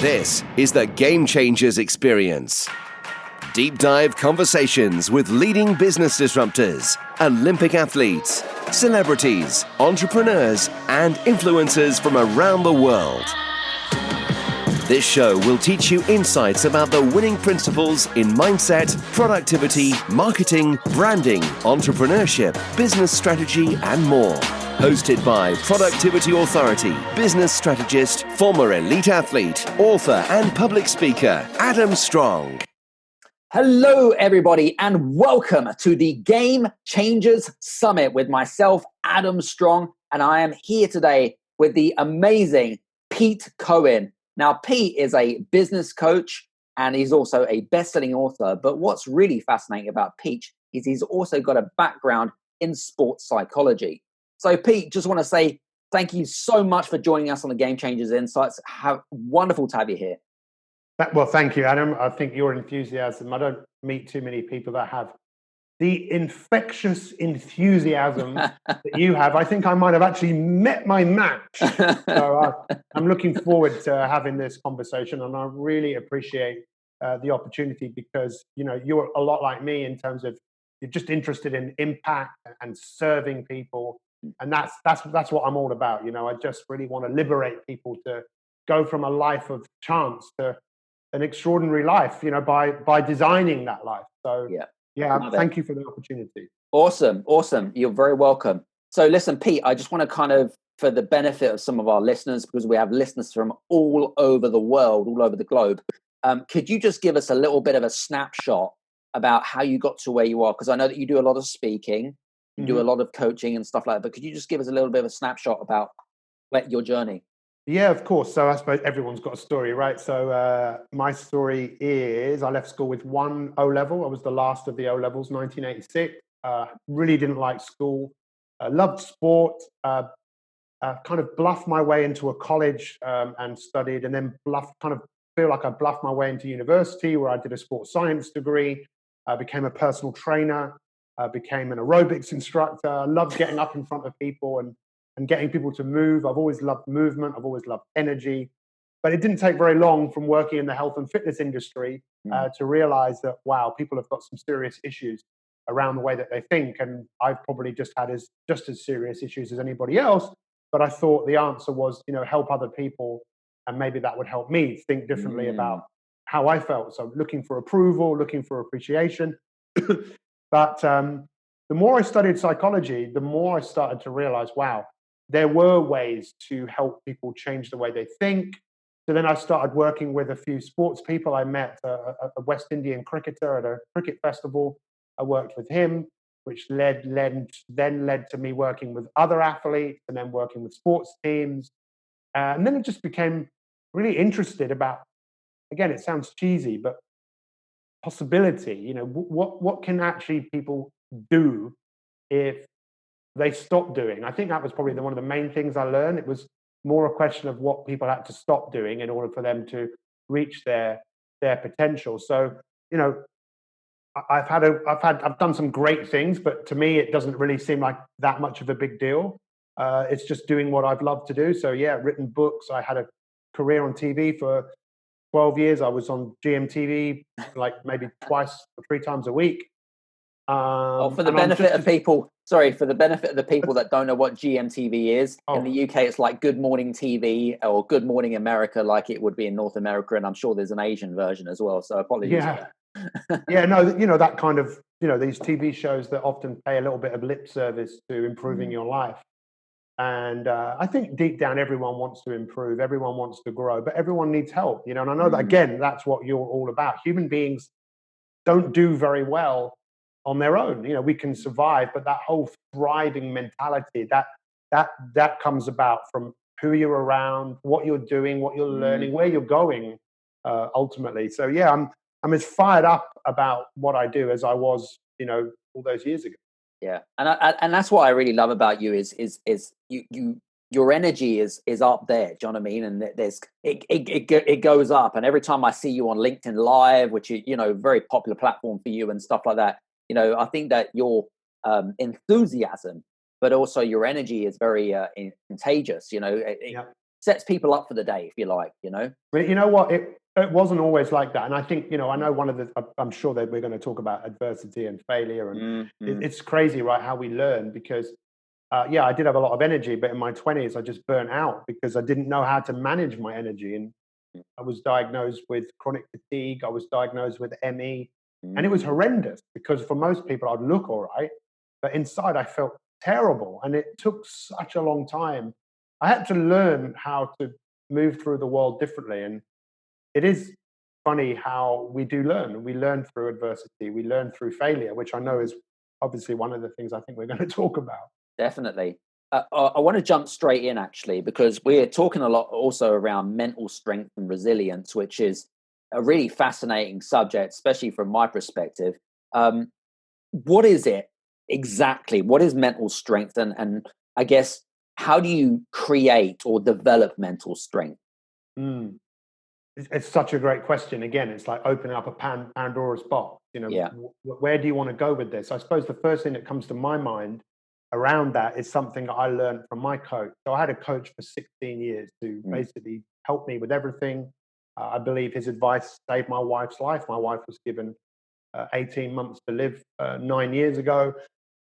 This is the Game Changers Experience. Deep dive conversations with leading business disruptors, Olympic athletes, celebrities, entrepreneurs, and influencers from around the world. This show will teach you insights about the winning principles in mindset, productivity, marketing, branding, entrepreneurship, business strategy, and more. Hosted by Productivity Authority, business strategist, former elite athlete, author, and public speaker, Adam Strong. Hello, everybody, and welcome to the Game Changers Summit with myself, Adam Strong, and I am here today with the amazing Pete Cohen. Now, Pete is a business coach, and he's also a best-selling author, but what's really fascinating about Pete is he's also got a background in sports psychology. So, Pete, just want to say thank you so much for joining us on the Game Changers Insights. Wonderful to have you here. Well, thank you, Adam. I think your enthusiasm, I don't meet too many people that have the infectious enthusiasm that you have. I think I might have actually met my match. So I'm looking forward to having this conversation, and I really appreciate the opportunity because, you know, you're a lot like me in terms of you're just interested in impact and serving people. And that's what I'm all about. You know, I just really want to liberate people to go from a life of chance to an extraordinary life, you know, by designing that life. So yeah, thank you for the opportunity. Awesome. You're very welcome. So listen, Pete, I just want to kind of, for the benefit of some of our listeners, because we have listeners from all over the world, all over the globe, could you just give us a little bit of a snapshot about how you got to where you are? Because I know that you do a lot of speaking, you do a lot of coaching and stuff like that, but could you just give us a little bit of a snapshot about your journey? Yeah, of course. So I suppose everyone's got a story, right? So my story is I left school with one O-level. I was the last of the O-levels, 1986. Really didn't like school. Loved sport. Kind of bluffed my way into a college and studied, and then feel like I bluffed my way into university where I did a sports science degree. Became a personal trainer. Became an aerobics instructor. I loved getting up in front of people and getting people to move. I've always loved movement. I've always loved energy. But it didn't take very long from working in the health and fitness industry to realize that, wow, people have got some serious issues around the way that they think. And I've probably just had just as serious issues as anybody else. But I thought the answer was, you know, help other people. And maybe that would help me think differently about how I felt. So looking for approval, looking for appreciation. But the more I studied psychology, the more I started to realize, wow, there were ways to help people change the way they think. So then I started working with a few sports people. I met a West Indian cricketer at a cricket festival. I worked with him, which then led to me working with other athletes and then working with sports teams. And then it just became really interested about, again, it sounds cheesy, but possibility. You know, what can actually people do if they stop doing? I think that was probably one of the main things I learned. It was more a question of what people had to stop doing in order for them to reach their potential. So, you know, I've done some great things, but to me, it doesn't really seem like that much of a big deal. It's just doing what I've loved to do. So yeah, written books. I had a career on TV for 12 years. I was on GMTV like maybe twice or three times a week. For the benefit of the people that don't know what GMTV is, in the UK, it's like Good Morning TV or Good Morning America, like it would be in North America. And I'm sure there's an Asian version as well. So apologies. Yeah. Yeah, no, you know, that kind of, you know, these TV shows that often pay a little bit of lip service to improving your life. And I think deep down, everyone wants to improve. Everyone wants to grow, but everyone needs help, you know, and I know that, again, that's what you're all about. Human beings don't do very well on their own. You know, we can survive, but that whole thriving mentality, that comes about from who you're around, what you're doing, what you're learning, where you're going, ultimately. So yeah, I'm as fired up about what I do as I was, you know, all those years ago. Yeah, and that's what I really love about you is you your energy is up there. Do you know what I mean? And it goes up. And every time I see you on LinkedIn Live, which is, you know, very popular platform for you and stuff like that, you know, I think that your enthusiasm, but also your energy is very contagious. You know, sets people up for the day, if you like, you know? But you know what? It wasn't always like that. And I think, I know I'm sure that we're going to talk about adversity and failure. And it's crazy, right? How we learn because, I did have a lot of energy, but in my 20s, I just burnt out because I didn't know how to manage my energy. And I was diagnosed with chronic fatigue. I was diagnosed with ME. And it was horrendous because for most people, I'd look all right. But inside, I felt terrible. And it took such a long time. I had to learn how to move through the world differently. And it is funny how we do learn. We learn through adversity. We learn through failure, which I know is obviously one of the things I think we're going to talk about. Definitely. I want to jump straight in actually, because we're talking a lot also around mental strength and resilience, which is a really fascinating subject, especially from my perspective. What is it exactly? What is mental strength? And I guess, how do you create or develop mental strength? Mm. It's such a great question. Again, it's like opening up a Pandora's box. Yeah. Where do you want to go with this? I suppose the first thing that comes to my mind around that is something that I learned from my coach. So I had a coach for 16 years who basically helped me with everything. I believe his advice saved my wife's life. My wife was given 18 months to live 9 years ago.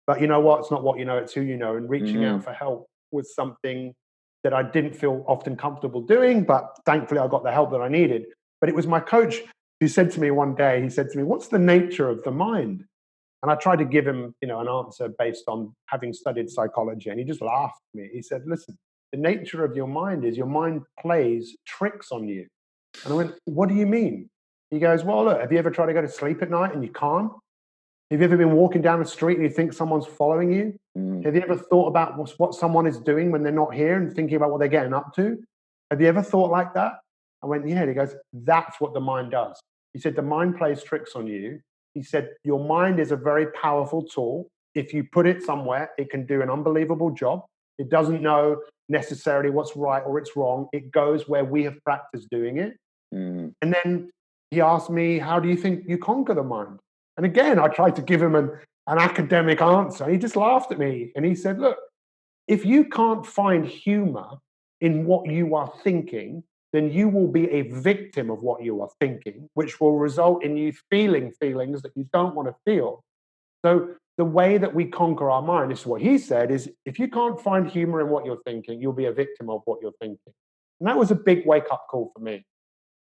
But you know what? It's not what you know, it's who you know. And reaching out for help was something that I didn't feel often comfortable doing, but thankfully I got the help that I needed. But it was my coach who said to me one day, he said to me, "What's the nature of the mind?" And I tried to give him, an answer based on having studied psychology. And he just laughed at me. He said, "Listen, the nature of your mind is your mind plays tricks on you." And I went, "What do you mean?" He goes, "Well, look, have you ever tried to go to sleep at night and you can't? Have you ever been walking down the street and you think someone's following you? Have you ever thought about what someone is doing when they're not here and thinking about what they're getting up to? Have you ever thought like that?" I went, "Yeah." And he goes, "That's what the mind does." He said, "The mind plays tricks on you." He said, "Your mind is a very powerful tool. If you put it somewhere, it can do an unbelievable job. It doesn't know necessarily what's right or it's wrong. It goes where we have practiced doing it." And then he asked me, "How do you think you conquer the mind?" And again, I tried to give him an academic answer. He just laughed at me and he said, "Look, if you can't find humor in what you are thinking, then you will be a victim of what you are thinking, which will result in you feeling feelings that you don't want to feel." So the way that we conquer our mind, this is what he said, is if you can't find humor in what you're thinking, you'll be a victim of what you're thinking. And that was a big wake-up call for me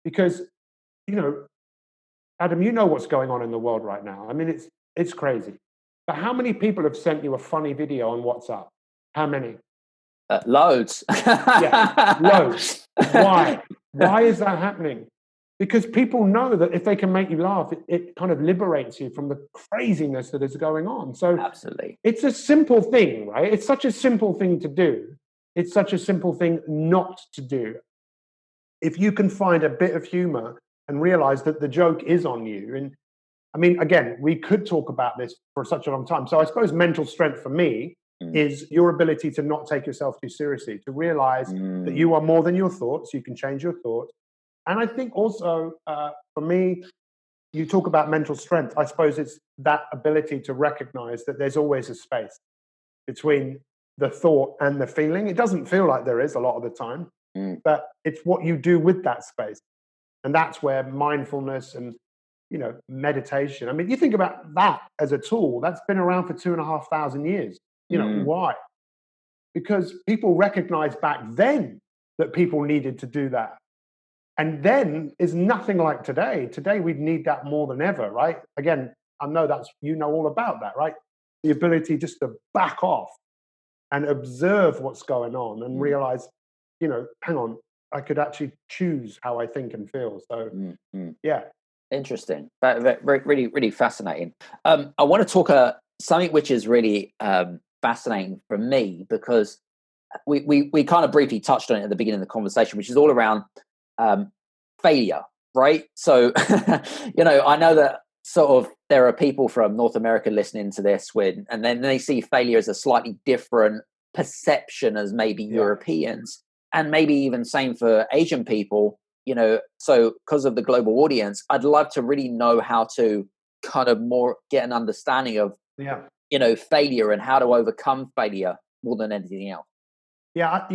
because, you know, Adam, you know what's going on in the world right now. I mean, it's crazy. But how many people have sent you a funny video on WhatsApp? How many? Loads. Yeah, loads. Why? Why is that happening? Because people know that if they can make you laugh, it kind of liberates you from the craziness that is going on. So Absolutely. it's a simple thing, right? It's such a simple thing to do. It's such a simple thing not to do. If you can find a bit of humor and realize that the joke is on you. And I mean, again, we could talk about this for such a long time. So I suppose mental strength for me is your ability to not take yourself too seriously, to realize that you are more than your thoughts. You can change your thoughts. And I think also for me, you talk about mental strength. I suppose it's that ability to recognize that there's always a space between the thought and the feeling. It doesn't feel like there is a lot of the time, but it's what you do with that space. And that's where mindfulness and meditation. I mean, you think about that as a tool that's been around for 2,500 years. Why? Because people recognized back then that people needed to do that. And then is nothing like today. Today, we need that more than ever, right? Again, I know that's, all about that, right? The ability just to back off and observe what's going on and realize, hang on, I could actually choose how I think and feel. So, yeah. Interesting. Really, really fascinating. I want to talk something which is really fascinating for me because we kind of briefly touched on it at the beginning of the conversation, which is all around failure, right? So, I know that sort of there are people from North America listening to this and then they see failure as a slightly different perception as maybe Europeans, and maybe even same for Asian people. So because of the global audience, I'd love to really know how to kind of more get an understanding of, failure and how to overcome failure more than anything else. Yeah.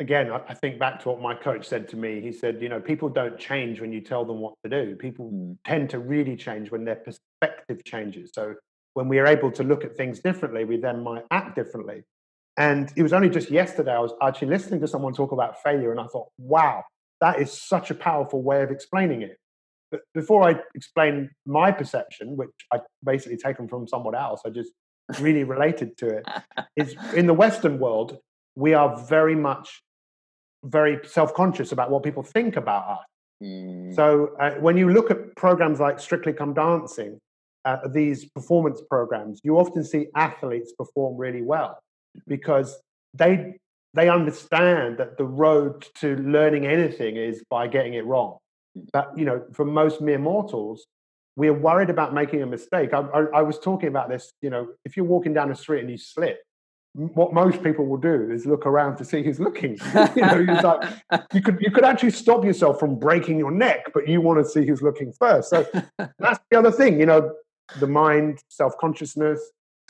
again, I think back to what my coach said to me. He said, people don't change when you tell them what to do. People tend to really change when their perspective changes. So when we are able to look at things differently, we then might act differently. And it was only just yesterday I was actually listening to someone talk about failure, and I thought, wow, that is such a powerful way of explaining it. But before I explain my perception, which I basically taken from someone else, I just really related to it, is in the Western world, we are very self-conscious about what people think about us. So when you look at programs like Strictly Come Dancing, these performance programs, you often see athletes perform really well because they understand that the road to learning anything is by getting it wrong. But for most mere mortals, we're worried about making a mistake. I was talking about this. If you're walking down the street and you slip, what most people will do is look around to see who's looking. It's like you could actually stop yourself from breaking your neck, but you want to see who's looking first. So that's the other thing, the mind, self-consciousness.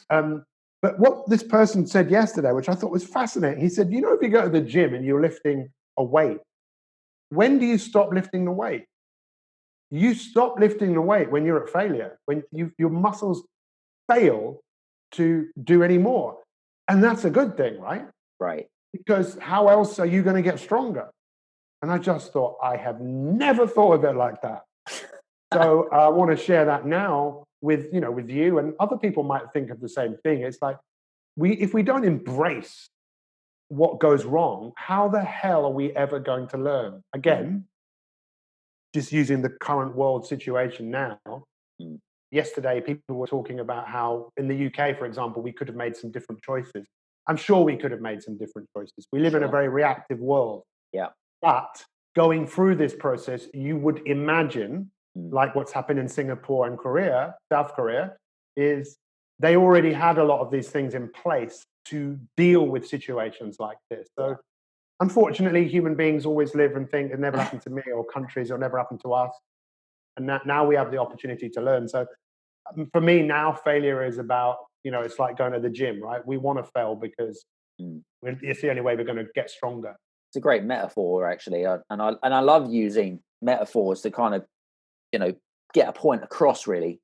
But what this person said yesterday, which I thought was fascinating, he said, if you go to the gym and you're lifting a weight, when do you stop lifting the weight? You stop lifting the weight when you're at failure, when your muscles fail to do any more. And that's a good thing, right? Right. Because how else are you going to get stronger? And I just thought, I have never thought of it like that. So I want to share that now with you, and other people might think of the same thing. It's like, if we don't embrace what goes wrong, how the hell are we ever going to learn? Again, just using the current world situation now. Yesterday, people were talking about how in the UK, for example, we could have made some different choices. I'm sure we could have made some different choices. We live in a very reactive world. Yeah. But going through this process, you would imagine, like what's happened in Singapore and South Korea, is they already had a lot of these things in place to deal with situations like this. So unfortunately, human beings always live and think it never happened to me, or countries, it'll never happen to us. And now we have the opportunity to learn. So for me now, failure is about, it's like going to the gym, right? We want to fail because it's the only way we're going to get stronger. It's a great metaphor, actually. And I love using metaphors to kind of, get a point across, really.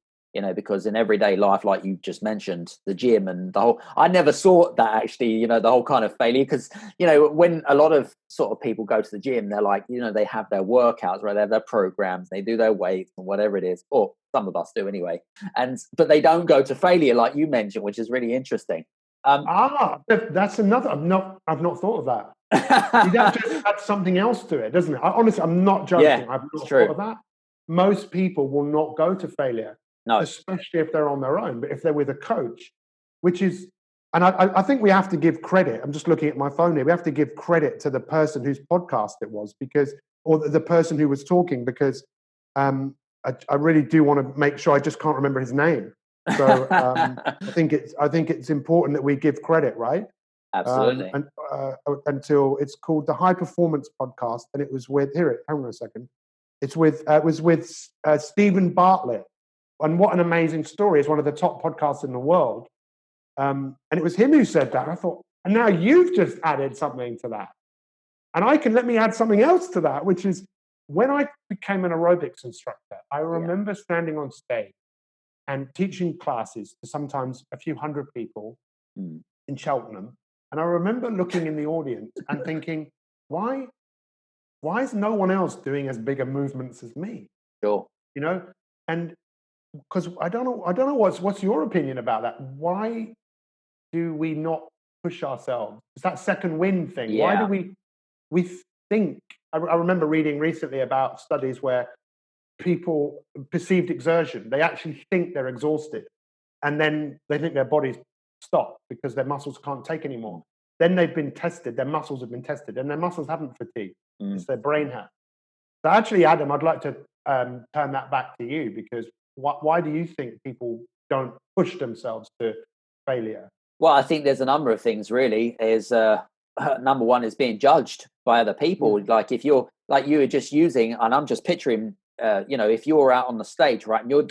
Because in everyday life, like you just mentioned, the gym and the whole, I never saw that actually, the whole kind of failure. Because, when a lot of sort of people go to the gym, they're like, they have their workouts, right? They have their programs, they do their weights and whatever it is, or some of us do anyway. But they don't go to failure like you mentioned, which is really interesting. That's another. I've not thought of that. That just adds something else to it, doesn't it? Honestly, I'm not joking. Yeah, I've not thought of that. Most people will not go to failure. No. Especially if they're on their own, but if they're with a coach, which is, and I think we have to give credit. I'm just looking at my phone here. We have to give credit to the person whose podcast it was, or the person who was talking, because I really do want to make sure. I just can't remember his name. So I think it's important that we give credit, right? Absolutely. Until it's called the High Performance Podcast, and it was with hang on a second. It was with Stephen Bartlett. And what an amazing story. It's one of the top podcasts in the world. And it was him who said that. I thought, and now you've just added something to that. And let me add something else to that, which is when I became an aerobics instructor, I remember standing on stage and teaching classes to sometimes a few hundred people in Cheltenham. And I remember looking in the audience and thinking, why is no one else doing as big a movements as me? Sure. And because I don't know what's your opinion about that? Why do we not push ourselves? It's that second wind thing. Yeah. Why do we think? I remember reading recently about studies where people perceived exertion. They actually think they're exhausted, and then they think their bodies stop because their muscles can't take anymore. Then they've been tested. Their muscles have been tested, and their muscles haven't fatigued. It's their brain has. So actually, Adam, I'd like to turn that back to you, because why do you think people don't push themselves to failure? Well, I think there's a number of things, really. Number one is being judged by other people. Like if you're, like you were just using, and I'm just picturing, if you're out on the stage, right, and you're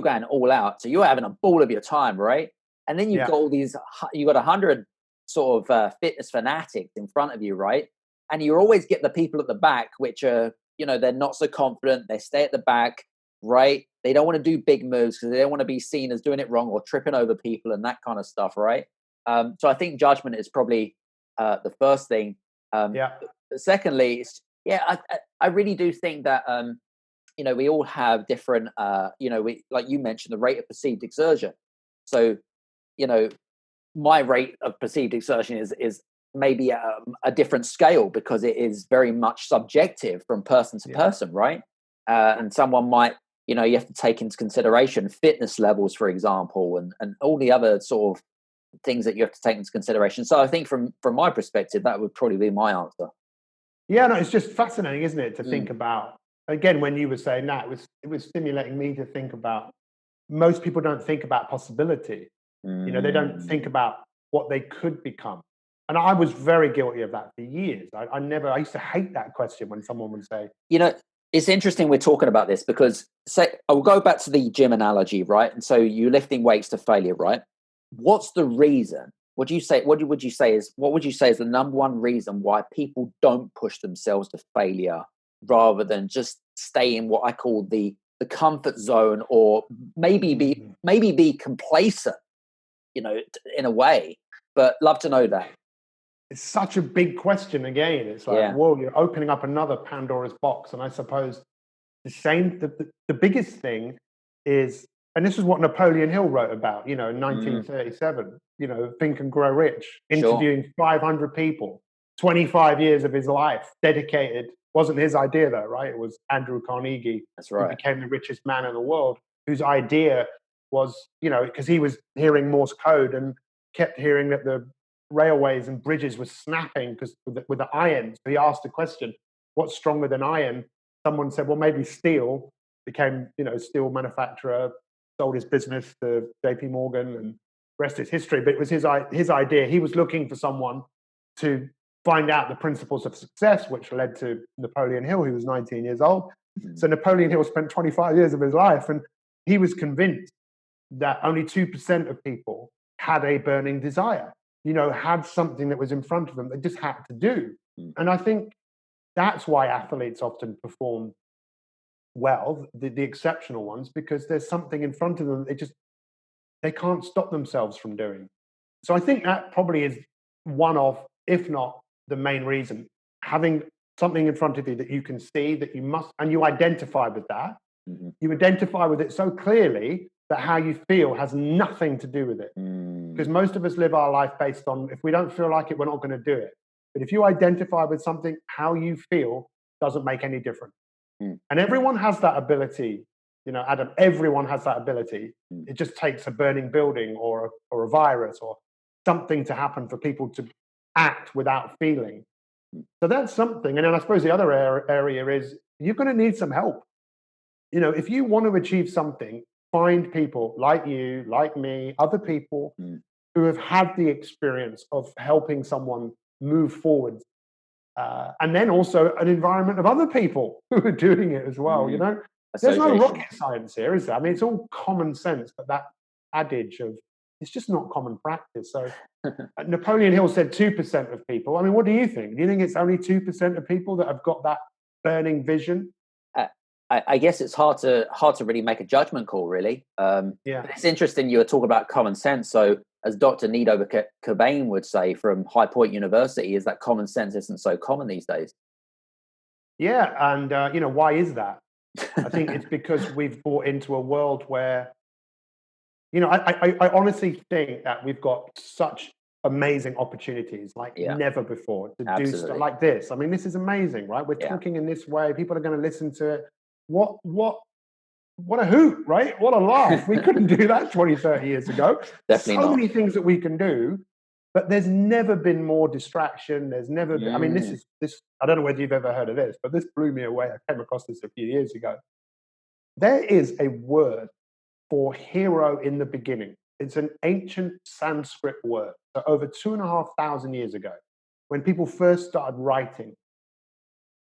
going all out, so you're having a ball of your time, right? And then you've got all these, you've got 100 sort of fitness fanatics in front of you, right? And you always get the people at the back, which are, they're not so confident. They stay at the back, right? They don't want to do big moves because they don't want to be seen as doing it wrong or tripping over people and that kind of stuff, right? So I think judgment is probably the first thing. Yeah. Secondly, I really do think that we all have different, we, like you mentioned, the rate of perceived exertion. So, my rate of perceived exertion is maybe a different scale because it is very much subjective from person to person, right? And someone might, you have to take into consideration fitness levels, for example, and all the other sort of things that you have to take into consideration. So I think from my perspective, that would probably be my answer. Yeah, no, it's just fascinating, isn't it, to think about. Again, when you were saying that, it was stimulating me to think about. Most people don't think about possibility. They don't think about what they could become. And I was very guilty of that for years. I used to hate that question when someone would say, it's interesting we're talking about this because I'll go back to the gym analogy, right? And so you're lifting weights to failure, right? What's the reason? What would you say is the number one reason why people don't push themselves to failure rather than just stay in what I call the comfort zone, or maybe be complacent, in a way? But love to know that. It's such a big question again. It's like, whoa, you're opening up another Pandora's box. And I suppose the biggest thing is, and this is what Napoleon Hill wrote about, in 1937, Think and Grow Rich, interviewing 500 people, 25 years of his life dedicated. Wasn't his idea though, right? It was Andrew Carnegie, that's right, who became the richest man in the world, whose idea was, because he was hearing Morse code and kept hearing that the railways and bridges were snapping because with the iron. So he asked the question, what's stronger than iron? Someone said, well, maybe steel. Became, steel manufacturer, sold his business to JP Morgan, and rest is history. But it was his idea. He was looking for someone to find out the principles of success, which led to Napoleon Hill, who was 19 years old. So Napoleon Hill spent 25 years of his life, and he was convinced that only 2% of people had a burning desire, had something that was in front of them they just had to do. And I think that's why athletes often perform well, the exceptional ones, because there's something in front of them they can't stop themselves from doing. So I think that probably is one of, if not the main reason, having something in front of you that you can see, that you must, and you identify with that. You identify with it so clearly that how you feel has nothing to do with it. Because most of us live our life based on, if we don't feel like it, we're not going to do it. But if you identify with something, how you feel doesn't make any difference. And everyone has that ability, Adam, everyone has that ability. It just takes a burning building or a virus or something to happen for people to act without feeling. So that's something. And then I suppose the other area is you're going to need some help. If you want to achieve something, find people like you, like me, other people who have had the experience of helping someone move forward. And then also an environment of other people who are doing it as well, There's no rocket science here, is there? I mean, it's all common sense, but that adage of it's just not common practice. So Napoleon Hill said 2% of people. I mean, what do you think? Do you think it's only 2% of people that have got that burning vision? I guess it's hard to really make a judgment call, really. But it's interesting you were talking about common sense. So as Dr. Nido Cobain would say from High Point University, is that common sense isn't so common these days. Yeah, and why is that? I think it's because we've brought into a world where, I honestly think that we've got such amazing opportunities like never before to do stuff like this. I mean, this is amazing, right? We're talking in this way. People are going to listen to it. What a hoot, right? What a laugh. We couldn't do that 20, 30 years ago. Definitely so many things that we can do, but there's never been more distraction. There's never been, I mean, this, I don't know whether you've ever heard of this, but this blew me away. I came across this a few years ago. There is a word for hero in the beginning. It's an ancient Sanskrit word. So over 2,500 years ago, when people first started writing,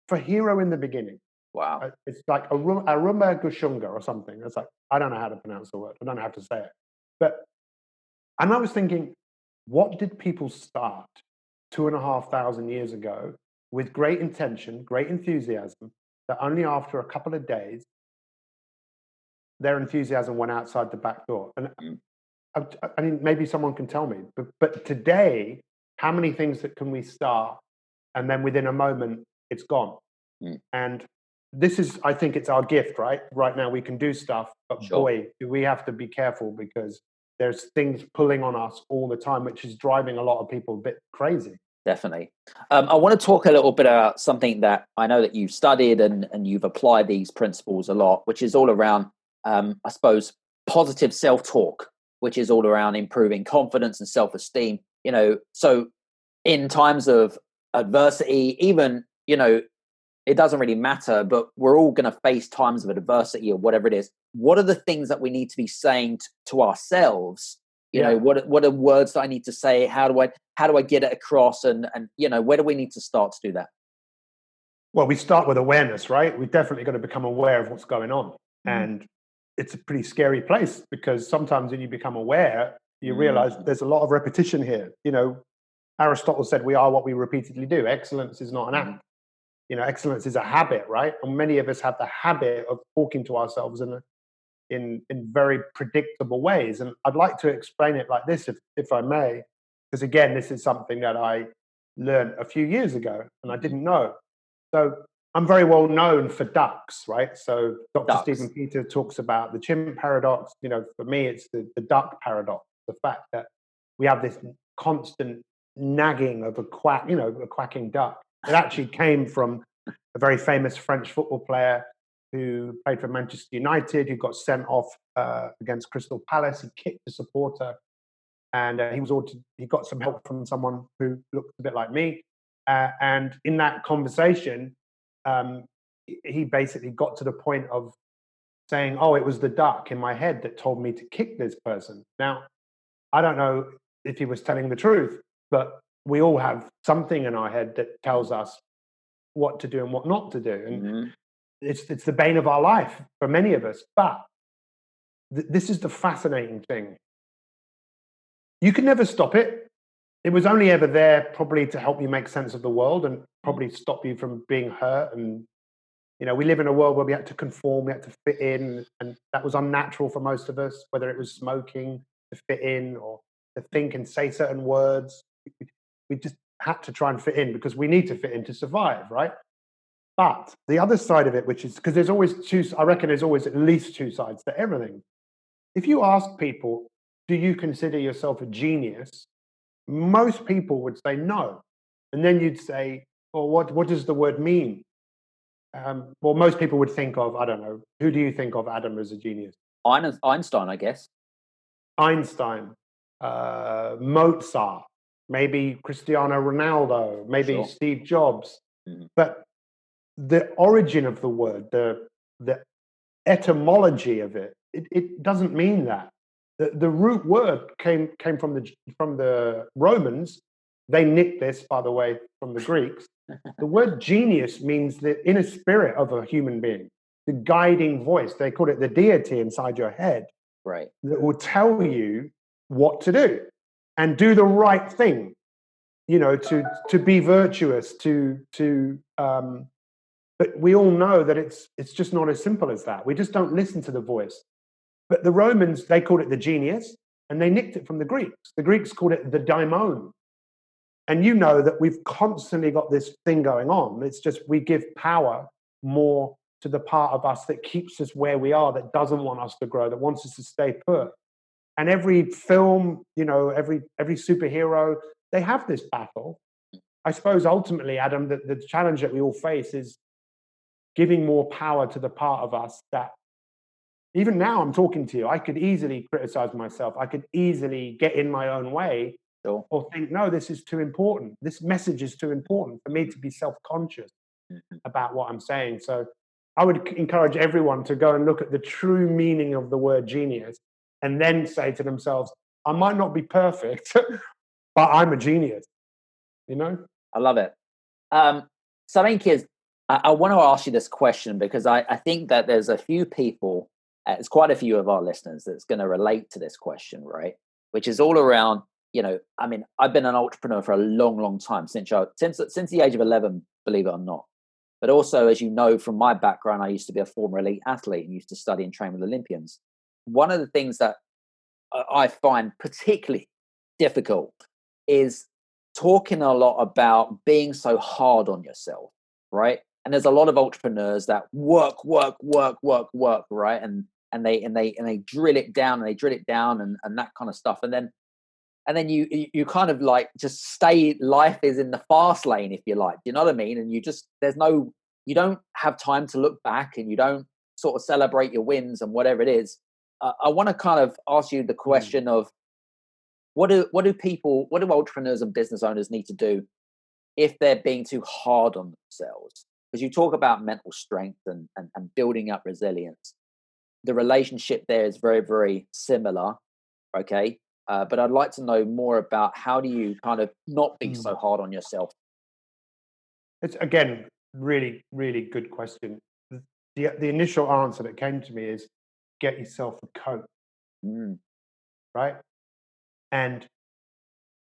for hero in the beginning. Wow. It's like Aruma Gushunga or something. It's like, I don't know how to pronounce the word. I don't know how to say it. And I was thinking, what did people start 2,500 years ago with great intention, great enthusiasm, that only after a couple of days, their enthusiasm went outside the back door. And I mean, maybe someone can tell me, but today, how many things that can we start, and then within a moment, it's gone? And this is, I think it's our gift, right? Right now we can do stuff, but boy, do we have to be careful, because there's things pulling on us all the time, which is driving a lot of people a bit crazy. Definitely. I want to talk a little bit about something that I know that you've studied and you've applied these principles a lot, which is all around, I suppose, positive self-talk, which is all around improving confidence and self-esteem. So in times of adversity, even, it doesn't really matter, but we're all going to face times of adversity or whatever it is. What are the things that we need to be saying to ourselves? What are words that I need to say? How do I get it across? And where do we need to start to do that? Well, we start with awareness, right? We're definitely going to become aware of what's going on. And it's a pretty scary place, because sometimes when you become aware, you realize there's a lot of repetition here. Aristotle said we are what we repeatedly do. Excellence is not an act. Excellence is a habit, right? And many of us have the habit of talking to ourselves in very predictable ways. And I'd like to explain it like this, if I may, because again, this is something that I learned a few years ago and I didn't know. So I'm very well known for ducks, right? So Dr. Stephen Peter talks about the chimp paradox. For me, it's the duck paradox, the fact that we have this constant nagging of a quacking duck. It actually came from a very famous French football player who played for Manchester United, who got sent off against Crystal Palace. He kicked a supporter, and he got some help from someone who looked a bit like me. And in that conversation, he basically got to the point of saying, "Oh, it was the duck in my head that told me to kick this person." Now, I don't know if he was telling the truth, but we all have something in our head that tells us what to do and what not to do. And it's the bane of our life for many of us. But this is the fascinating thing. You can never stop it. It was only ever there probably to help you make sense of the world and probably stop you from being hurt. And, we live in a world where we had to conform, we had to fit in. And that was unnatural for most of us, whether it was smoking to fit in or to think and say certain words. We just had to try and fit in because we need to fit in to survive, right? But the other side of it, which is, because there's always I reckon there's always at least two sides to everything. If you ask people, do you consider yourself a genius? Most people would say no. And then you'd say, well, what does the word mean? Well, most people would think of, I don't know, who do you think of, Adam, as a genius? Einstein, I guess. Einstein, Mozart, maybe Cristiano Ronaldo, maybe Steve Jobs. But the origin of the word, the etymology of it doesn't mean that. The root word came from the Romans. They nicked this, by the way, from the Greeks. The word genius means the inner spirit of a human being, the guiding voice. They call it the deity inside your head, right? That will tell you what to do and do the right thing. To be virtuous. But we all know that it's just not as simple as that. We just don't listen to the voice. But the Romans, they called it the genius, and they nicked it from the Greeks. The Greeks called it the daimon. And you know that we've constantly got this thing going on. It's just we give power more to the part of us that keeps us where we are, that doesn't want us to grow, that wants us to stay put. And every film, every superhero, they have this battle. I suppose ultimately, Adam, the challenge that we all face is giving more power to the part of us that, even now I'm talking to you, I could easily criticize myself. I could easily get in my own way or think, no, this is too important. This message is too important for me to be self-conscious about what I'm saying. So I would encourage everyone to go and look at the true meaning of the word genius and then say to themselves, I might not be perfect, but I'm a genius. I love it. So I think I want to ask you this question because I think that there's a few people, it's quite a few of our listeners that's going to relate to this question, right? Which is all around, I've been an entrepreneur for a long, long time since the age of 11, believe it or not. But also, as you know from my background, I used to be a former elite athlete and used to study and train with Olympians. One of the things that I find particularly difficult is talking a lot about being so hard on yourself, right? And there's a lot of entrepreneurs that work, right? And they drill it down and they drill it down and that kind of stuff. And then you kind of like just stay, life is in the fast lane, if you like. You know what I mean? And you don't have time to look back, and you don't sort of celebrate your wins and whatever it is. I want to kind of ask you the question of what do entrepreneurs and business owners need to do if they're being too hard on themselves? Because you talk about mental strength and building up resilience. The relationship there is very, very similar. Okay. But I'd like to know more about how do you kind of not be so hard on yourself? It's, again, really, really good question. The initial answer that came to me is get yourself a coach, right? And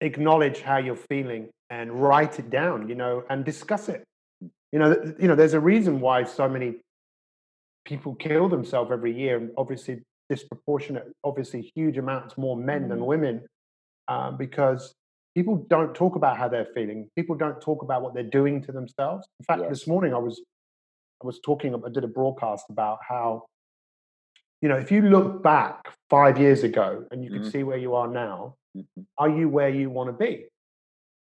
acknowledge how you're feeling and write it down, and discuss it. There's a reason why so many people kill themselves every year, and obviously disproportionate, obviously huge amounts more men than women, because people don't talk about how they're feeling. People don't talk about what they're doing to themselves. In fact, this morning I did a broadcast about how, if you look back 5 years ago and you could see where you are now, are you where you want to be?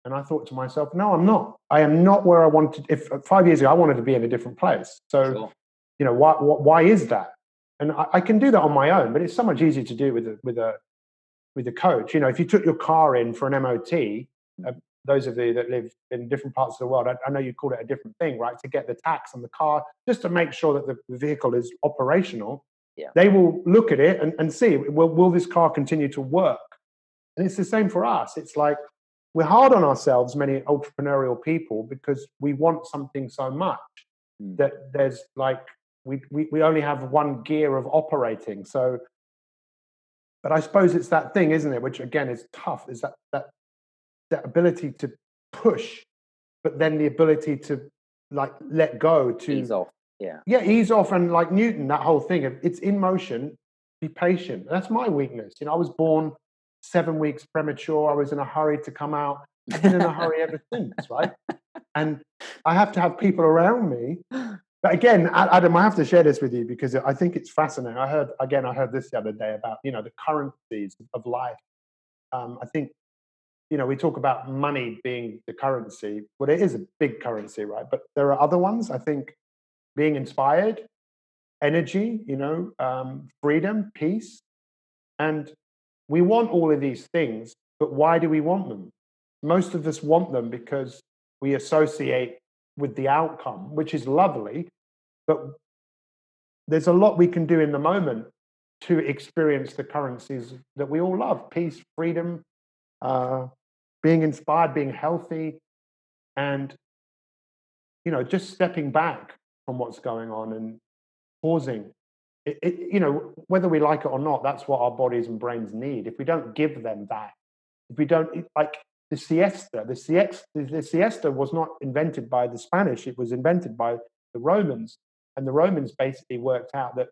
And I thought to myself, no, I'm not. I am not where I wanted. If 5 years ago I wanted to be in a different place. So, why is that? And I can do that on my own, but it's so much easier to do with a coach. If you took your car in for an MOT, those of you that live in different parts of the world, I know you call it a different thing, right? To get the tax on the car, just to make sure that the vehicle is operational. Yeah. They will look at it and see, will this car continue to work? And it's the same for us. It's like we're hard on ourselves, many entrepreneurial people, because we want something so much that there's like, we only have one gear of operating. So, but I suppose it's that thing, isn't it? Which again is tough, is that ability to push, but then the ability to like let go, to ease off. Ease off. And like Newton, that whole thing of it's in motion, be patient. That's my weakness. I was born 7 weeks premature. I was in a hurry to come out. I've been in a hurry ever since, right? And I have to have people around me. But again, Adam, I have to share this with you because I think it's fascinating. I heard this the other day about, the currencies of life. I think, we talk about money being the currency. Well, it is a big currency, right? But there are other ones. I think being inspired, energy, freedom, peace. And we want all of these things, but why do we want them? Most of us want them because we associate with the outcome, which is lovely, but there's a lot we can do in the moment to experience the currencies that we all love: peace, freedom, being inspired, being healthy, and just stepping back from what's going on and pausing. Whether we like it or not, that's what our bodies and brains need. If we don't give them that, if we don't, like the siesta was not invented by the Spanish, it was invented by the Romans. And the Romans basically worked out that,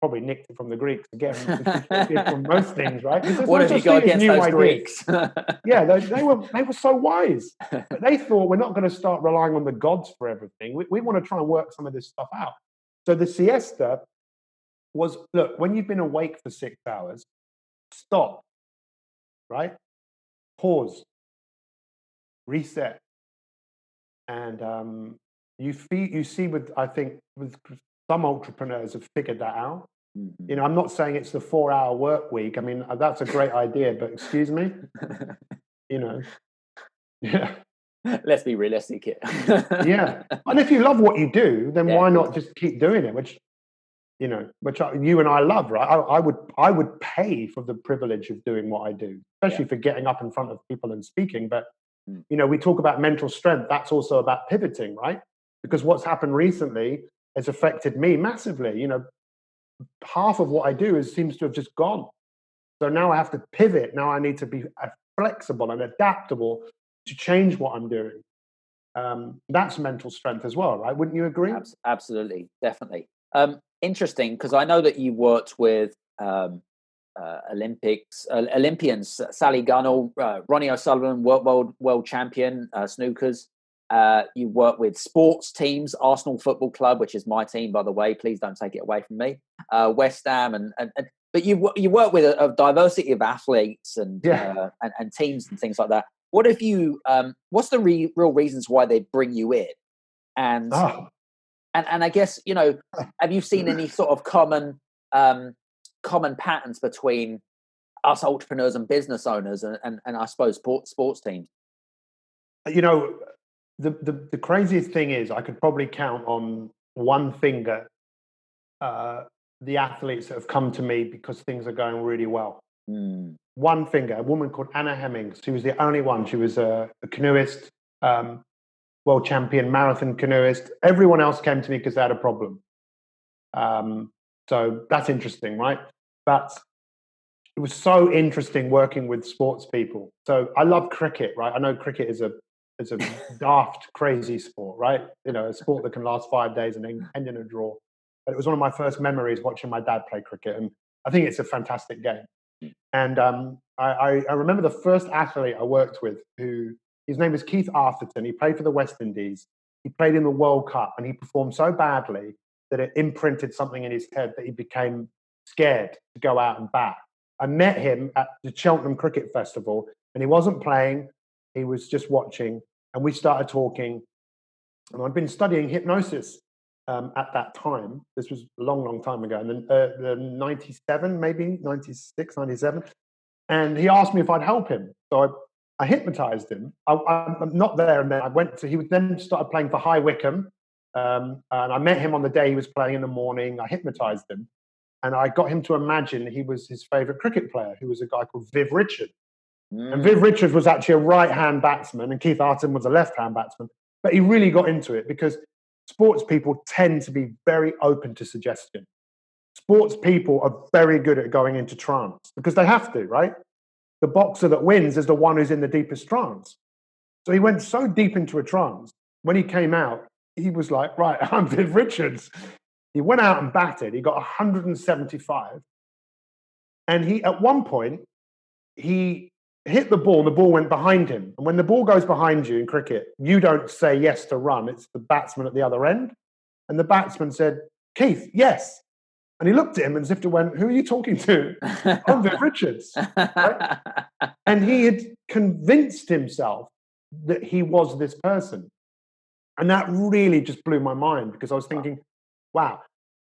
probably nicked it from the Greeks again, from most things, right? What have you got against those Greeks? Yeah, they were so wise. But they thought, we're not going to start relying on the gods for everything. We want to try and work some of this stuff out. So the siesta was, look, when you've been awake for 6 hours, stop, right? Pause, reset. And you see I think with some entrepreneurs have figured that out. I'm not saying it's the 4-hour work week. I mean, that's a great idea, but excuse me, yeah. Let's be realistic here. Yeah. And if you love what you do, then why not just keep doing it? Which you and I love, right? I would pay for the privilege of doing what I do, especially for getting up in front of people and speaking. But, we talk about mental strength. That's also about pivoting, right? Because what's happened recently has affected me massively. Half of what I do seems to have just gone. So now I have to pivot. Now I need to be flexible and adaptable to change what I'm doing. That's mental strength as well, right? Wouldn't you agree? Absolutely, definitely. Interesting, because I know that you worked with Olympians, Sally Gunnell, Ronnie O'Sullivan, world champion, snookers. You work with sports teams, Arsenal Football Club, which is my team, by the way. Please don't take it away from me. West Ham, but you work with a diversity of athletes and teams and things like that. What if you? What's the real reasons why they bring you in? And I guess, have you seen any sort of common patterns between us entrepreneurs and business owners and I suppose sports teams? The craziest thing is I could probably count on one finger the athletes that have come to me because things are going really well. One finger, a woman called Anna Hemmings. She was the only one. She was a canoeist, world champion, marathon canoeist. Everyone else came to me because they had a problem. So that's interesting, right? But it was so interesting working with sports people. So I love cricket, right? I know cricket is a daft, crazy sport, right? A sport that can last 5 days and then end in a draw. But it was one of my first memories watching my dad play cricket, and I think it's a fantastic game. And I remember the first athlete I worked with, his name was Keith Arthurton. He played for the West Indies. He played in the World Cup, and he performed so badly that it imprinted something in his head that he became scared to go out and bat. I met him at the Cheltenham Cricket Festival, and he wasn't playing. He was just watching, and we started talking. And I'd been studying hypnosis at that time. This was a long, long time ago, and the 97, maybe 96, 97. And he asked me if I'd help him. So I hypnotized him. I'm not there and then. He then started playing for High Wycombe. And I met him on the day he was playing in the morning. I hypnotized him. And I got him to imagine he was his favorite cricket player, who was a guy called Viv Richards. And Viv Richards was actually a right-hand batsman, and Keith Arthurton was a left-hand batsman. But he really got into it because sports people tend to be very open to suggestion. Sports people are very good at going into trance because they have to, right? The boxer that wins is the one who's in the deepest trance. So he went so deep into a trance. When he came out, he was like, right, I'm Viv Richards. He went out and batted. He got 175. And at one point, he hit the ball and the ball went behind him. And when the ball goes behind you in cricket, you don't say yes to run. It's the batsman at the other end. And the batsman said, Keith, yes. And he looked at him as if to went, who are you talking to? I'm Viv Richards. Right? And he had convinced himself that he was this person. And that really just blew my mind because I was thinking, wow,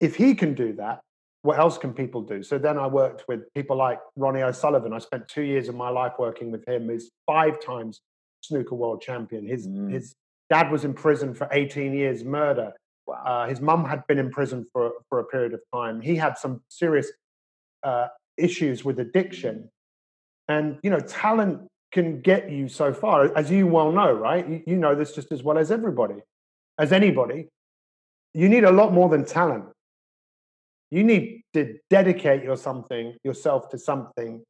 if he can do that, what else can people do? So then I worked with people like Ronnie O'Sullivan. I spent 2 years of my life working with him. He's 5 times snooker world champion. His dad was in prison for 18 years, murder. Wow. His mum had been in prison for a period of time. He had some serious issues with addiction. And, talent can get you so far, as you well know, right? You know this just as well as anybody. You need a lot more than talent. You need to dedicate yourself to something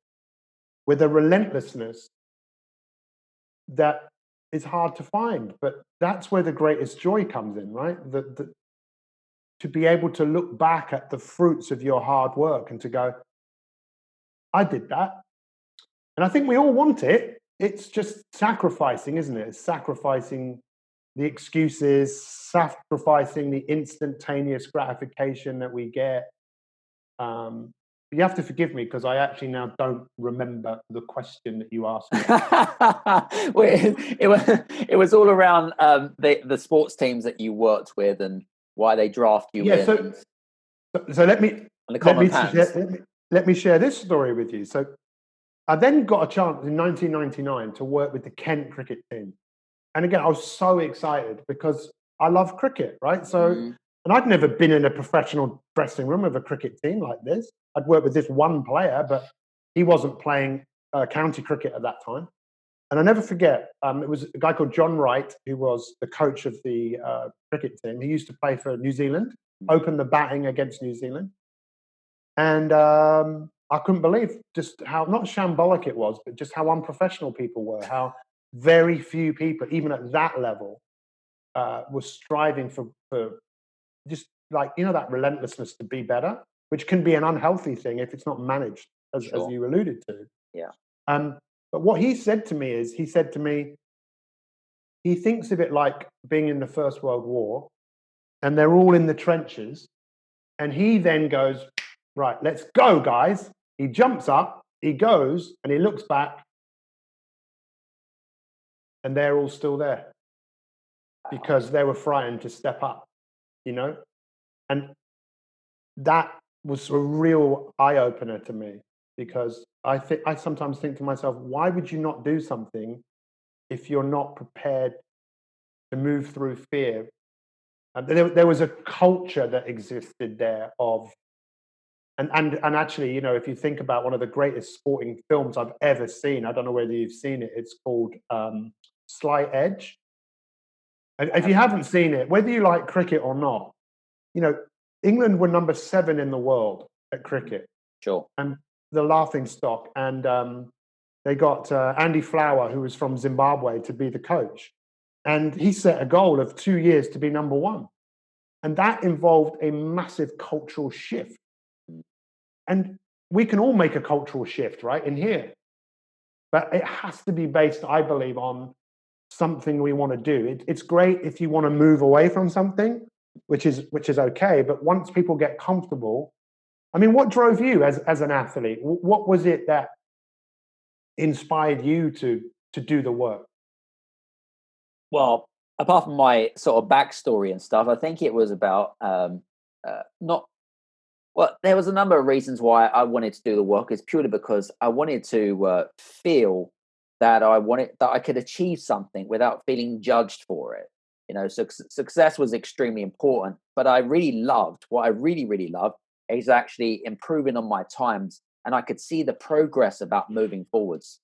with a relentlessness that is hard to find. But that's where the greatest joy comes in, right? To be able to look back at the fruits of your hard work and to go, I did that. And I think we all want it. It's just sacrificing, isn't it? It's sacrificing the excuses, sacrificing the instantaneous gratification that we get. You have to forgive me because I actually now don't remember the question that you asked me. It was all around the sports teams that you worked with and why they draft you in. So let me share this story with you. So I then got a chance in 1999 to work with the Kent cricket team. And again, I was so excited because I love cricket, right? So, and I'd never been in a professional dressing room of a cricket team like this. I'd worked with this one player, but he wasn't playing county cricket at that time. And I never forget, it was a guy called John Wright, who was the coach of the cricket team. He used to play for New Zealand, open the batting against New Zealand. And I couldn't believe just how, not shambolic it was, but just how unprofessional people were, how very few people, even at that level, was striving for just like, that relentlessness to be better, which can be an unhealthy thing if it's not managed, as you alluded to. Yeah. But what he said to me is, he thinks of it like being in the First World War, and they're all in the trenches, and he then goes, right, let's go, guys. He jumps up, he goes, and he looks back, and they're all still there because they were frightened to step up, And that was a real eye-opener to me, because I sometimes think to myself, why would you not do something if you're not prepared to move through fear? There was a culture that existed there of, and actually, if you think about one of the greatest sporting films I've ever seen, I don't know whether you've seen it, it's called Slight Edge. If you haven't seen it, whether you like cricket or not, England were number 7 in the world at cricket. Sure. And the laughing stock. And they got Andy Flower, who was from Zimbabwe, to be the coach. And he set a goal of 2 years to be number 1. And that involved a massive cultural shift. And we can all make a cultural shift, right, in here. But it has to be based, I believe, on something we want to do. It's great if you want to move away from something, which is okay. But once people get comfortable, I mean, what drove you as an athlete? What was it that inspired you to do the work? Well, apart from my sort of backstory and stuff, I think it was about there was a number of reasons why I wanted to do the work. It's purely because I wanted to feel that I could achieve something without feeling judged for it. Success was extremely important, but what I really, really loved is actually improving on my times, and I could see the progress about moving forwards.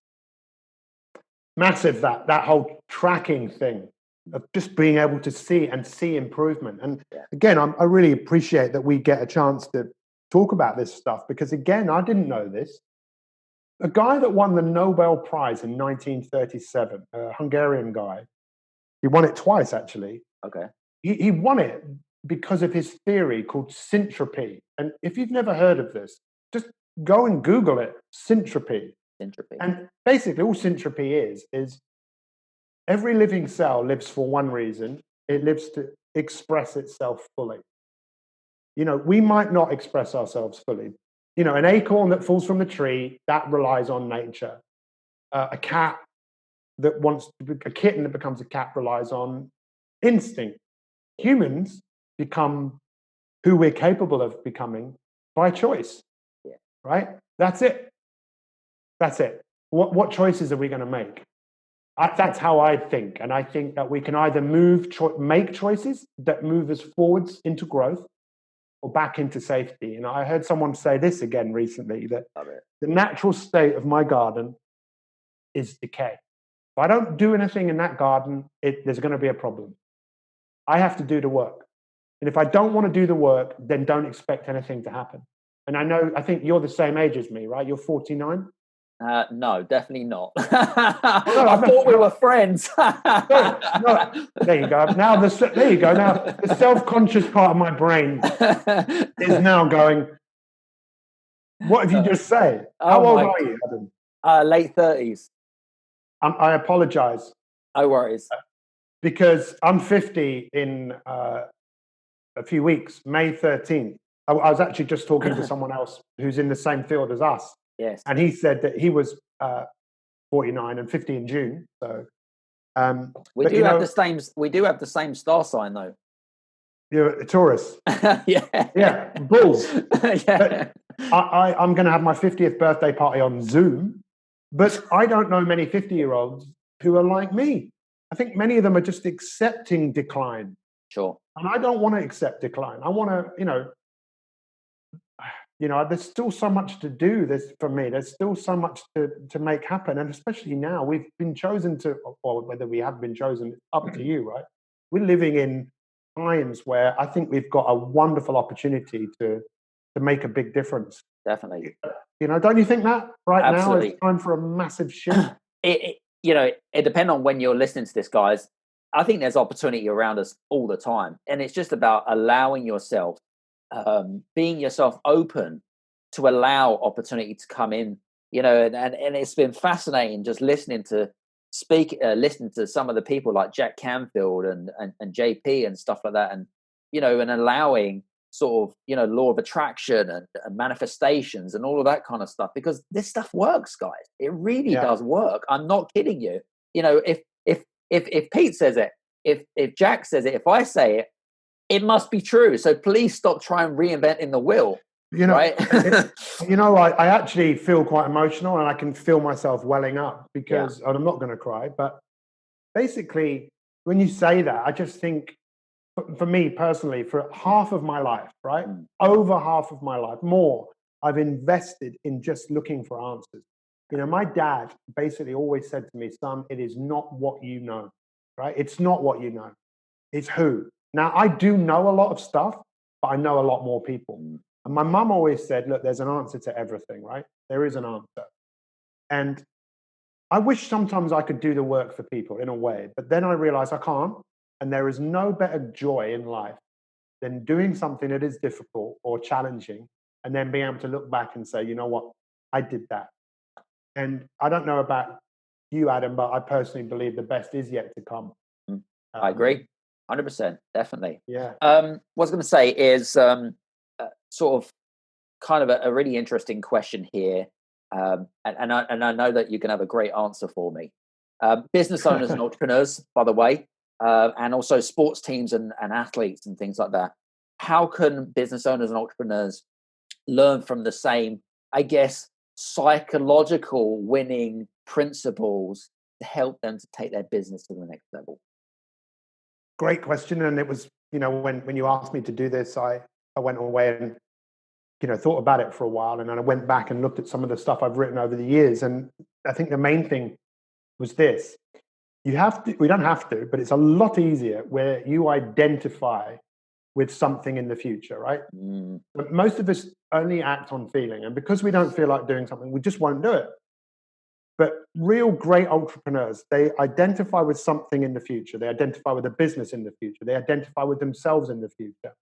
Massive, that whole tracking thing of just being able to see improvement. And again, I really appreciate that we get a chance to talk about this stuff, because again, I didn't know this. A guy that won the Nobel Prize in 1937, a Hungarian guy, he won it twice, actually. Okay. He won it because of his theory called syntropy. And if you've never heard of this, just go and Google it, syntropy. Syntropy. And basically all syntropy is every living cell lives for one reason. It lives to express itself fully. We might not express ourselves fully. An acorn that falls from the tree, that relies on nature. A kitten that becomes a cat relies on instinct. Humans become who we're capable of becoming by choice. Yeah. Right? That's it. What choices are we going to make? That's how I think. And I think that we can either make choices that move us forwards into growth or back into safety. I heard someone say this again recently, that the natural state of my garden is decay. If I don't do anything in that garden, there's going to be a problem. I have to do the work. And if I don't want to do the work, then don't expect anything to happen. And I think you're the same age as me, right? You're 49? No, definitely not. I thought we were friends. No, there you go. Now the self-conscious part of my brain is now going, what did you just say? How old are you, Adam? Late 30s. I apologize. No worries. Because I'm 50 in a few weeks, May 13th. I was actually just talking to someone else who's in the same field as us. Yes. And he said that he was 49 and 50 in June. So we do have the same star sign, though. You're a Taurus. Yeah, bulls. Yeah. I'm going to have my 50th birthday party on Zoom, but I don't know many 50-year-olds who are like me. I think many of them are just accepting decline. Sure. And I don't want to accept decline. I want to, there's still so much to do. For me, there's still so much to make happen. And especially now, we've been chosen to, or whether we have been chosen, it's up to you, right? We're living in times where I think we've got a wonderful opportunity to make a big difference. Definitely. Don't you think that Absolutely. Now it's time for a massive shift? It depends on when you're listening to this, guys. I think there's opportunity around us all the time, and it's just about allowing yourself, being yourself open to allow opportunity to come in. And it's been fascinating just listening to some of the people like Jack Canfield and JP and stuff like that, and and allowing sort of law of attraction and manifestations and all of that kind of stuff, because this stuff works, guys. It really does work. I'm not kidding you. If Pete says it, if Jack says it, if I say it, it must be true. So please stop trying reinventing the wheel. Right? I actually feel quite emotional, and I can feel myself welling up because, and I'm not going to cry, but basically, when you say that, I just think, for me personally, for half of my life, right? Over half of my life, more, I've invested in just looking for answers. My dad basically always said to me, son, it is not what you know, right? It's not what you know, it's who. Now, I do know a lot of stuff, but I know a lot more people. And my mum always said, look, there's an answer to everything, right? There is an answer. And I wish sometimes I could do the work for people in a way, but then I realize I can't. And there is no better joy in life than doing something that is difficult or challenging, and then being able to look back and say, you know what, I did that. And I don't know about you, Adam, but I personally believe the best is yet to come. I agree. 100%. Definitely. Yeah. What I was going to say is sort of kind of a really interesting question here. And I know that you can have a great answer for me. Business owners and entrepreneurs, by the way, and also sports teams and athletes and things like that. How can business owners and entrepreneurs learn from the same, I guess, psychological winning principles to help them to take their business to the next level? Great question. And it was, when you asked me to do this, I went away and, thought about it for a while. And then I went back and looked at some of the stuff I've written over the years. And I think the main thing was this. We don't have to, but it's a lot easier where you identify with something in the future, right? But most of us only act on feeling. And because we don't feel like doing something, we just won't do it. But real great entrepreneurs, they identify with something in the future. They identify with a business in the future. They identify with themselves in the future.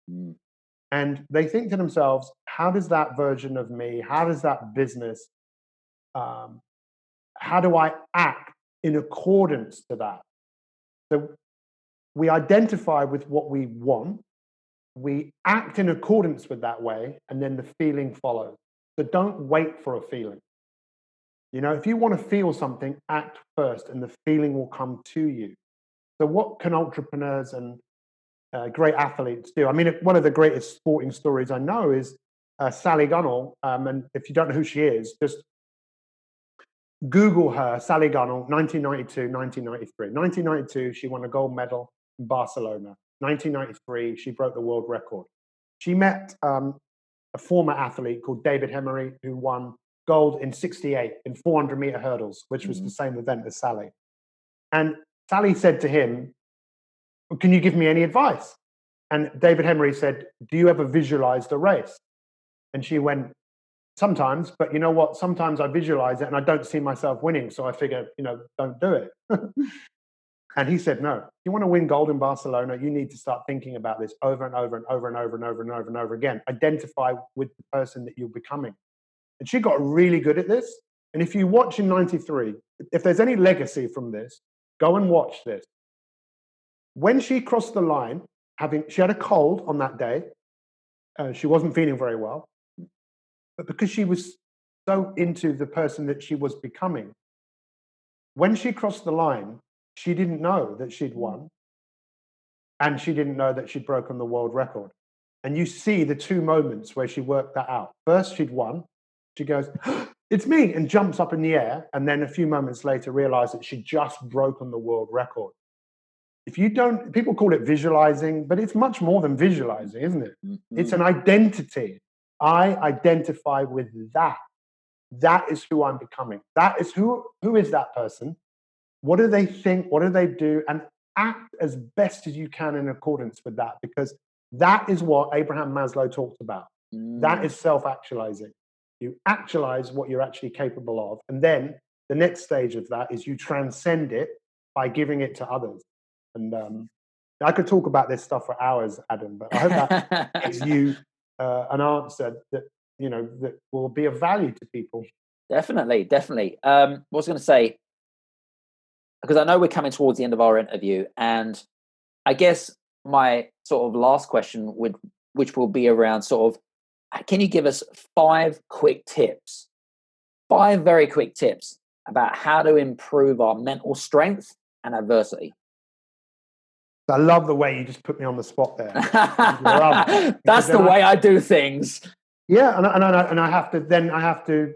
And they think to themselves, how does that version of me, how does that business, how do I act in accordance to that? So we identify with what we want, we act in accordance with that way, and then the feeling follows. So don't wait for a feeling. If you want to feel something, act first, and the feeling will come to you. So what can entrepreneurs and great athletes do? I mean, one of the greatest sporting stories I know is Sally Gunnell. And if you don't know who she is, just Google her, Sally Gunnell, 1992, 1993. 1992, she won a gold medal in Barcelona. 1993, she broke the world record. She met a former athlete called David Hemery, who won gold in 68 in 400-meter hurdles, which was the same event as Sally. And Sally said to him, can you give me any advice? And David Hemery said, do you ever visualize the race? And she went, sometimes, but you know what? Sometimes I visualize it and I don't see myself winning. So I figure, don't do it. And he said, no, if you want to win gold in Barcelona, you need to start thinking about this over and over and over and over and over and over and over again. Identify with the person that you're becoming. And she got really good at this. And if you watch in 93, if there's any legacy from this, go and watch this. When she crossed the line, she had a cold on that day. She wasn't feeling very well. But because she was so into the person that she was becoming, when she crossed the line, she didn't know that she'd won. And she didn't know that she'd broken the world record. And you see the two moments where she worked that out. First, she'd won. She goes, it's me, and jumps up in the air. And then a few moments later, realized that she'd just broken the world record. If you don't, people call it visualizing, but it's much more than visualizing, isn't it? It's an identity. I identify with that. That is who I'm becoming. That is who is that person? What do they think? What do they do? And act as best as you can in accordance with that, because that is what Abraham Maslow talked about. That is self-actualizing. You actualize what you're actually capable of. And then the next stage of that is you transcend it by giving it to others. And I could talk about this stuff for hours, Adam, but I hope that gives you an answer that, that will be of value to people. Definitely. What I was going to say, because I know we're coming towards the end of our interview, and I guess my sort of last question which will be around sort of, can you give us 5 very quick tips about how to improve our mental strength and adversity? I love the way you just put me on the spot there. That's the way I do things. Yeah, and I have to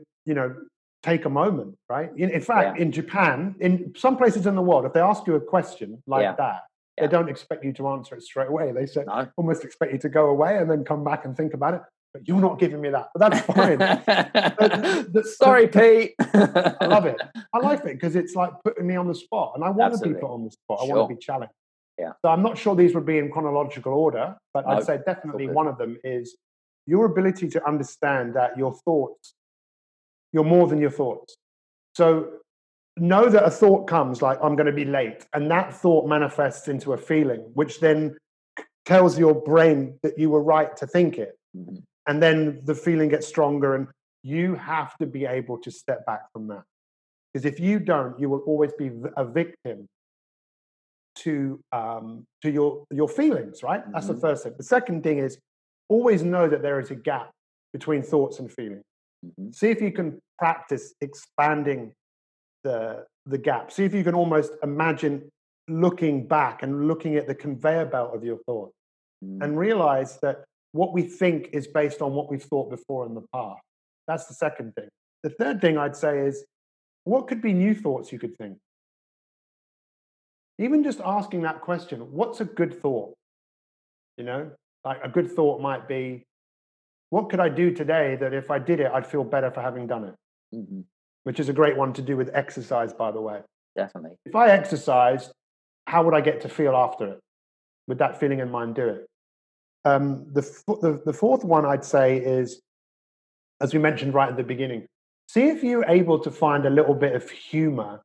take a moment, right? In fact, in Japan, in some places in the world, if they ask you a question like that, they don't expect you to answer it straight away. They say almost expect you to go away and then come back and think about it. But you're not giving me that. But that's fine. Sorry, Pete. I love it. I like it because it's like putting me on the spot, and I want to be put on the spot. Sure. I want to be challenged. Yeah. So I'm not sure these would be in chronological order, but I'd say definitely one of them is your ability to understand that your thoughts, you're more than your thoughts. So know that a thought comes like, I'm going to be late. And that thought manifests into a feeling, which then tells your brain that you were right to think it. Mm-hmm. And then the feeling gets stronger, and you have to be able to step back from that. Because if you don't, you will always be a victim to your feelings, right? That's the first thing. The second thing is always know that there is a gap between thoughts and feelings. See if you can practice expanding the gap. See if you can almost imagine looking back and looking at the conveyor belt of your thoughts and realize that what we think is based on what we've thought before in the past. That's the second thing. The third thing I'd say is, what could be new thoughts you could think? Even just asking that question, what's a good thought? Like a good thought might be, what could I do today that if I did it, I'd feel better for having done it? Which is a great one to do with exercise, by the way. Definitely. If I exercised, how would I get to feel after it? With that feeling in mind, do it. The fourth one I'd say is, as we mentioned right at the beginning, see if you're able to find a little bit of humor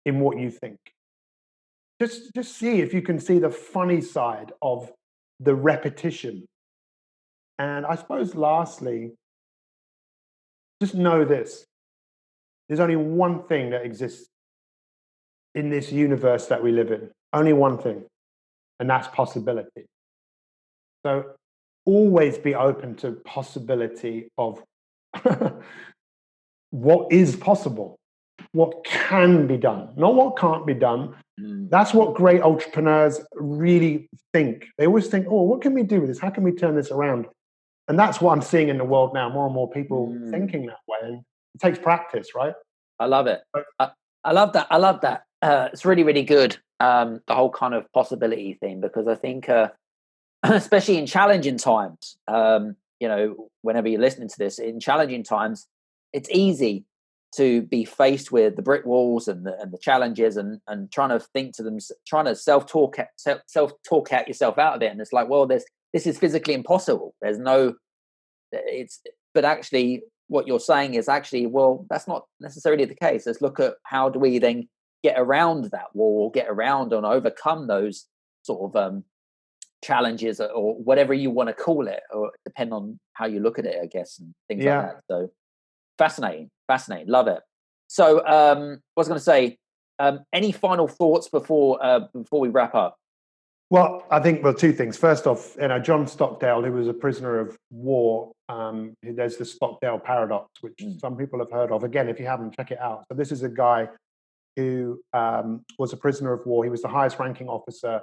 in what you think. Just see if you can see the funny side of the repetition. And I suppose lastly, just know this. There's only one thing that exists in this universe that we live in. Only one thing. And that's possibility. So always be open to possibility of what is possible, what can be done, not what can't be done. That's what great entrepreneurs really think. They always think, oh, what can we do with this? How can we turn this around? And that's what I'm seeing in the world now, more and more people thinking that way. And it takes practice, right? I love it. I love that. It's really, really good, the whole kind of possibility thing, because I think, especially in challenging times, whenever you're listening to this, in challenging times, it's easy to be faced with the brick walls and the challenges and trying to think to them, trying to self-talk out yourself out of it. And it's like, well, this is physically impossible. But actually what you're saying is actually, well, that's not necessarily the case. Let's look at how do we then get around that wall or get around and overcome those sort of challenges or whatever you want to call it, or depend on how you look at it, I guess, and things like that. So fascinating. Love it. So what I was going to say, any final thoughts before we wrap up? Well, I think, two things. First off, John Stockdale, who was a prisoner of war, there's the Stockdale paradox, which some people have heard of. Again, if you haven't, check it out. So this is a guy who was a prisoner of war. He was the highest ranking officer.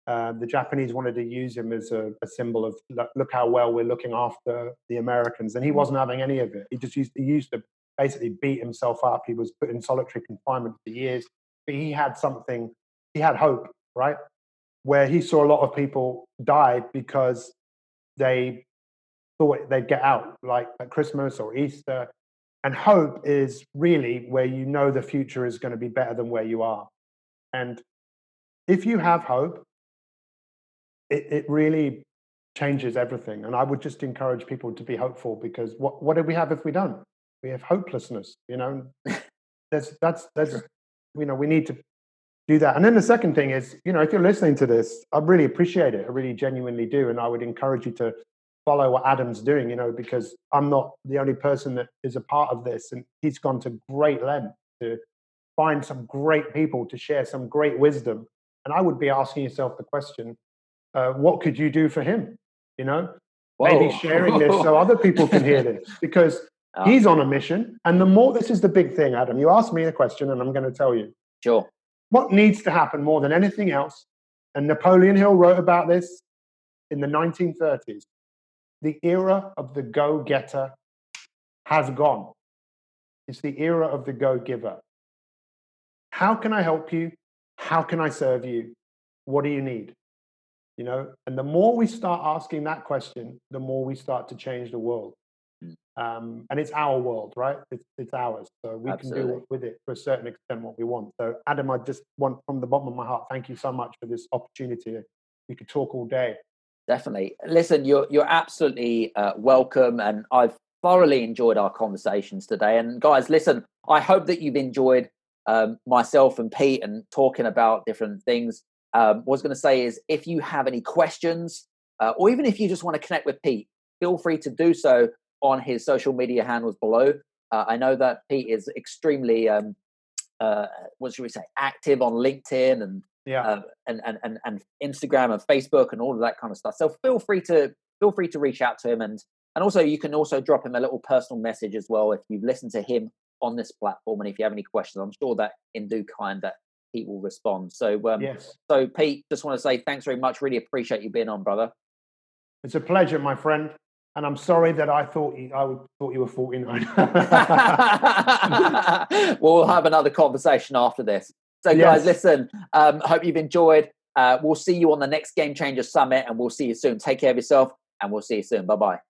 The Japanese wanted to use him as a symbol of, look how well we're looking after the Americans. And he wasn't having any of it. He used to basically beat himself up. He was put in solitary confinement for years. But he had hope, right? Where he saw a lot of people die because they thought they'd get out, like at Christmas or Easter. And hope is really where you know the future is going to be better than where you are. And if you have hope, it really changes everything. And I would just encourage people to be hopeful, because what do we have if we don't? We have hopelessness, That's we need to do that. And then the second thing is, if you're listening to this, I really appreciate it. I really genuinely do. And I would encourage you to follow what Adam's doing, because I'm not the only person that is a part of this. And he's gone to great lengths to find some great people to share some great wisdom. And I would be asking yourself the question, what could you do for him? Maybe sharing this so other people can hear this, because he's on a mission. And this is the big thing, Adam. You asked me a question and I'm going to tell you. Sure. What needs to happen more than anything else? And Napoleon Hill wrote about this in the 1930s. The era of the go-getter has gone. It's the era of the go-giver. How can I help you? How can I serve you? What do you need? And the more we start asking that question, the more we start to change the world. And it's our world, right? It's ours. So we can do with it to a certain extent what we want. So Adam, I just want from the bottom of my heart, thank you so much for this opportunity. We could talk all day. Definitely. Listen, you're absolutely welcome. And I've thoroughly enjoyed our conversations today. And guys, listen, I hope that you've enjoyed myself and Pete and talking about different things. What I was going to say is, if you have any questions, or even if you just want to connect with Pete, feel free to do so on his social media handles below. I know that Pete is extremely, what should we say, active on LinkedIn and Instagram and Facebook and all of that kind of stuff. So feel free to reach out to him, and also you can also drop him a little personal message as well if you've listened to him on this platform, and if you have any questions, I'm sure that in due time that Pete will respond. So So Pete, just want to say thanks very much. Really appreciate you being on, brother. It's a pleasure, my friend. And I'm sorry that I thought you were 49. We'll have another conversation after this. So guys, listen, hope you've enjoyed. We'll see you on the next Game Changer Summit, and we'll see you soon. Take care of yourself, and we'll see you soon. Bye-bye.